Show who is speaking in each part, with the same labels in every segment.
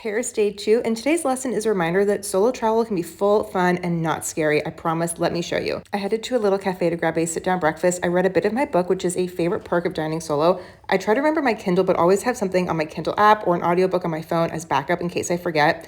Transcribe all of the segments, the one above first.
Speaker 1: Paris Day 2, and today's lesson is a reminder that solo travel can be full, fun, and not scary. I promise, let me show you. I headed to a little cafe to grab a sit-down breakfast. I read a bit of my book, which is a favorite perk of dining solo. I try to remember my Kindle, but always have something on my Kindle app or an audiobook on my phone as backup in case I forget.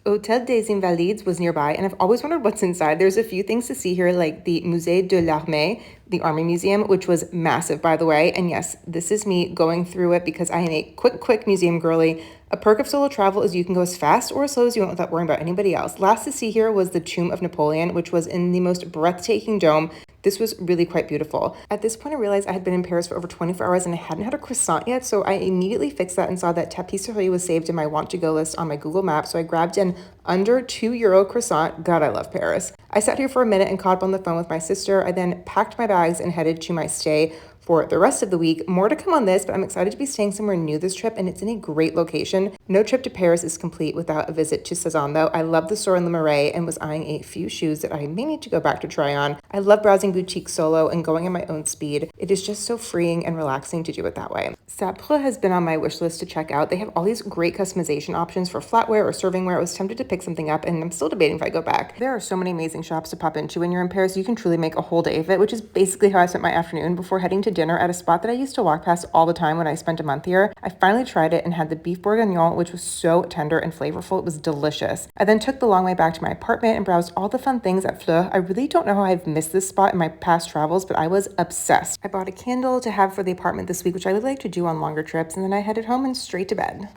Speaker 1: Hôtel des Invalides was nearby, and I've always wondered what's inside. There's a few things to see here, like the Musée de l'Armée, the Army Museum, which was massive, by the way. And yes, this is me going through it because I am a quick museum girly. A perk of solo travel is you can go as fast or as slow as you want without worrying about anybody else. Last to see here was the Tomb of Napoleon, which was in the most breathtaking dome. This was really quite beautiful. At this point, I realized I had been in Paris for over 24 hours and I hadn't had a croissant yet, so I immediately fixed that and saw that tapisserie was saved in my want-to-go list on my Google Maps, so I grabbed an under €2 croissant. God, I love Paris. I sat here for a minute and caught up on the phone with my sister. I then packed my bags and headed to my stay for the rest of the week. More to come on this, but I'm excited to be staying somewhere new this trip, and it's in a great location. No trip to Paris is complete without a visit to Seson, though. I love the store in Le Marais and was eyeing a few shoes that I may need to go back to try on. I love browsing boutique solo and going at my own speed. It is just so freeing and relaxing to do it that way. Sapla has been on my wish list to check out. They have all these great customization options for flatware or servingware. I was tempted to pick something up, and I'm still debating if I go back. There are so many amazing shops to pop into when you're in Paris. You can truly make a whole day of it, which is basically how I spent my afternoon before heading to dinner at a spot that I used to walk past all the time when I spent a month here. I finally tried it and had the beef bourguignon, which was so tender and flavorful. It was delicious. I then took the long way back to my apartment and browsed all the fun things at Fleur. I really don't know how I've missed this spot in my past travels, but I was obsessed. I bought a candle to have for the apartment this week, which I really like to do on longer trips, and then I headed home and straight to bed.